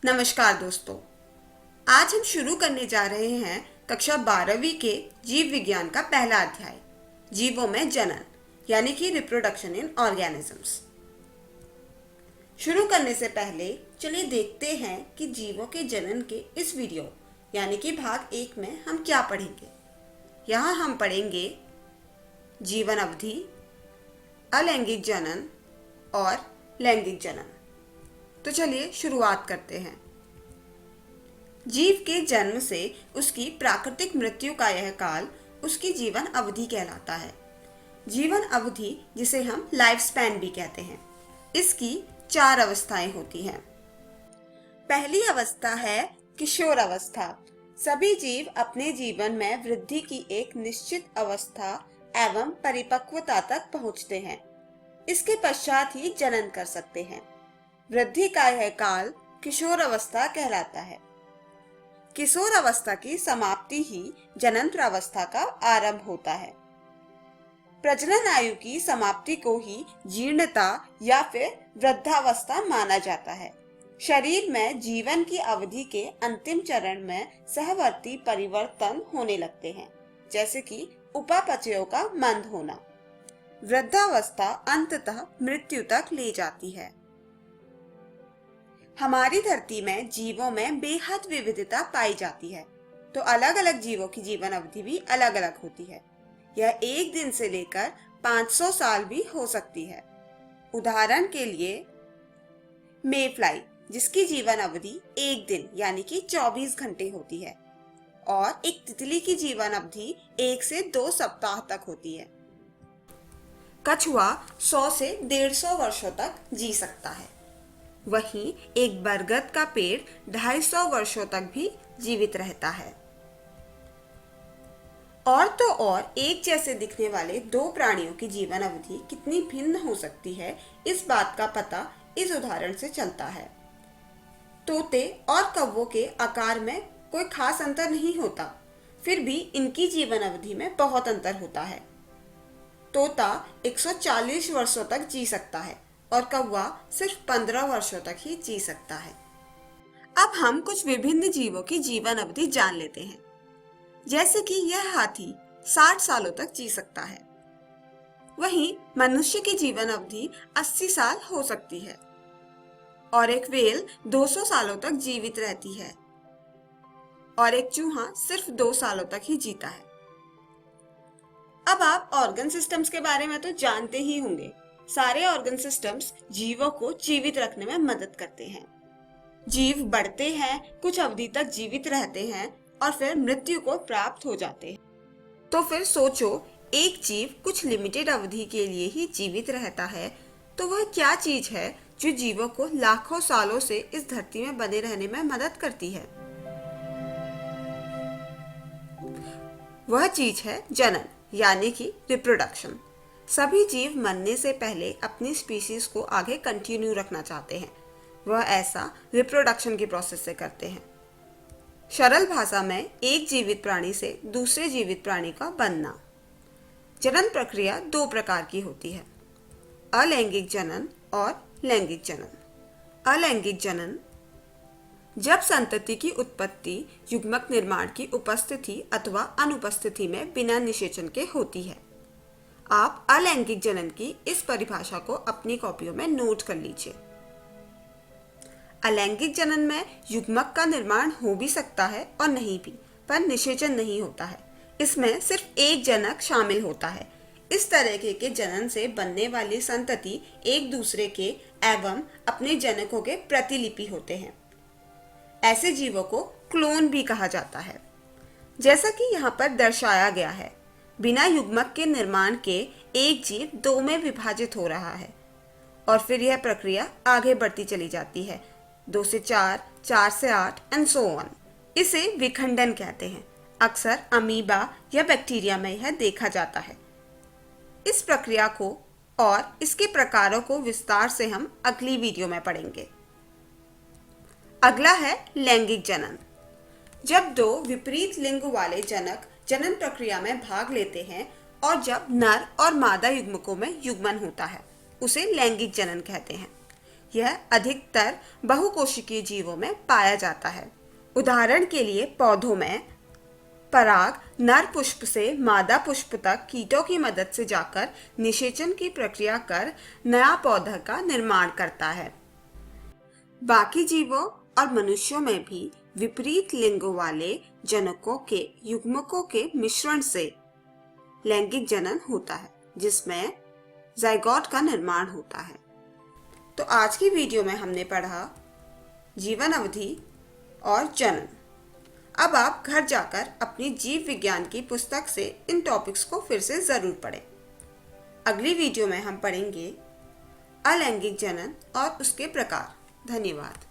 नमस्कार दोस्तों, आज हम शुरू करने जा रहे हैं कक्षा 12वीं के जीव विज्ञान का पहला अध्याय, जीवों में जनन यानी कि रिप्रोडक्शन इन ऑर्गेनिजम्स। शुरू करने से पहले चलिए देखते हैं कि जीवों के जनन के इस वीडियो यानी कि भाग 1 में हम क्या पढ़ेंगे। यहाँ हम पढ़ेंगे जीवन अवधि, अलैंगिक जनन और लैंगिक जनन। तो चलिए शुरुआत करते हैं। जीव के जन्म से उसकी प्राकृतिक मृत्यु का यह काल उसकी जीवन अवधि कहलाता है। जीवन अवधि जिसे हम लाइफ स्पैन भी कहते हैं, इसकी 4 अवस्थाएं होती हैं। पहली अवस्था है किशोर अवस्था। सभी जीव अपने जीवन में वृद्धि की एक निश्चित अवस्था एवं परिपक्वता तक पहुंचते हैं। इसके पश्चात ही जनन कर सकते हैं। वृद्धि का यह काल किशोर अवस्था कहलाता है। किशोर अवस्था की समाप्ति ही जनन अवस्था का आरंभ होता है। प्रजनन आयु की समाप्ति को ही जीर्णता या फिर वृद्धावस्था माना जाता है। शरीर में जीवन की अवधि के अंतिम चरण में सहवर्ती परिवर्तन होने लगते हैं, जैसे कि उपापचयों का मंद होना। वृद्धावस्था अंततः मृत्यु तक ले जाती है। हमारी धरती में जीवों में बेहद विविधता पाई जाती है, तो अलग अलग जीवों की जीवन अवधि भी अलग अलग होती है। यह 1 दिन से लेकर 500 साल भी हो सकती है। उदाहरण के लिए मेफ्लाई, जिसकी जीवन अवधि 1 दिन यानी कि 24 घंटे होती है, और एक तितली की जीवन अवधि 1 से 2 सप्ताह तक होती है। कछुआ 100 से 150 वर्षों तक जी सकता है। वहीं एक बरगद का पेड़ 250 वर्षों तक भी जीवित रहता है। और तो और एक जैसे दिखने वाले 2 प्राणियों की जीवन अवधि कितनी भिन्न हो सकती है, इस बात का पता इस उदाहरण से चलता है। तोते और कौवों के आकार में कोई खास अंतर नहीं होता, फिर भी इनकी जीवन अवधि में बहुत अंतर होता है। तोता 140 वर्षों तक जी सकता है और कौवा सिर्फ 15 वर्षों तक ही जी सकता है। अब हम कुछ विभिन्न जीवों की जीवन अवधि जान लेते हैं। जैसे कि यह हाथी 60 सालों तक जी सकता है। वहीं मनुष्य की जीवन अवधि 80 साल हो सकती है और एक व्हेल 200 सालों तक जीवित रहती है और एक चूहा सिर्फ 2 सालों तक ही जीता है। अब आप ऑर्गन सिस्टम्स के बारे में तो जानते ही होंगे। सारे ऑर्गन सिस्टम्स जीवों को जीवित रखने में मदद करते हैं। जीव बढ़ते हैं, कुछ अवधि तक जीवित रहते हैं और फिर मृत्यु को प्राप्त हो जाते हैं। तो फिर सोचो, एक जीव कुछ लिमिटेड अवधि के लिए ही जीवित रहता है, तो वह क्या चीज है जो जीवों को लाखों सालों से इस धरती में बने रहने में मदद करती है? वह चीज है जनन यानी कि रिप्रोडक्शन। सभी जीव मरने से पहले अपनी स्पीशीज को आगे कंटिन्यू रखना चाहते हैं। वह ऐसा रिप्रोडक्शन की प्रोसेस से करते हैं। सरल भाषा में एक जीवित प्राणी से दूसरे जीवित प्राणी का बनना। जनन प्रक्रिया 2 प्रकार की होती है, अलैंगिक जनन और लैंगिक जनन। अलैंगिक जनन जब संतति की उत्पत्ति युग्मक निर्माण की उपस्थिति अथवा अनुपस्थिति में बिना निषेचन के होती है। आप अलैंगिक जनन की इस परिभाषा को अपनी कॉपियों में नोट कर लीजिए। अलैंगिक जनन में युग्मक का निर्माण हो भी सकता है और नहीं भी, पर निषेचन नहीं होता है। इसमें सिर्फ एक जनक शामिल होता है। इस तरह के जनन से बनने वाली संतति एक दूसरे के एवं अपने जनकों के प्रतिलिपि होते हैं। ऐसे जीवों को क्लोन भी कहा जाता है। जैसा कि यहाँ पर दर्शाया गया है, बिना युग्मक के निर्माण के एक जीव 2 में विभाजित हो रहा है और फिर यह प्रक्रिया आगे बढ़ती चली जाती है, 2 से 4, 4 से 8 एंड सो ऑन। इसे विखंडन कहते हैं। अक्सर अमीबा या बैक्टीरिया में यह देखा जाता है। इस प्रक्रिया को और इसके प्रकारों को विस्तार से हम अगली वीडियो में पढ़ेंगे। अगला है लैंगिक जनन। जब 2 विपरीत लिंग वाले जनक जनन प्रक्रिया में भाग लेते हैं और जब नर और मादा युग्मकों में युग्मन होता है, उसे लैंगिक जनन कहते हैं। यह अधिकतर बहुकोशिकीय जीवों में पाया जाता है। उदाहरण के लिए पौधों में पराग नर पुष्प से मादा पुष्प तक कीटों की मदद से जाकर निषेचन की प्रक्रिया कर नया पौधा का निर्माण करता है। बाकी जीवों और मनुष्यों में भी विपरीत लिंगों वाले जनकों के युग्मकों के मिश्रण से लैंगिक जनन होता है, जिसमें जाइगोट का निर्माण होता है। तो आज की वीडियो में हमने पढ़ा जीवन अवधि और जनन। अब आप घर जाकर अपनी जीव विज्ञान की पुस्तक से इन टॉपिक्स को फिर से ज़रूर पढ़ें। अगली वीडियो में हम पढ़ेंगे अलैंगिक जनन और उसके प्रकार। धन्यवाद।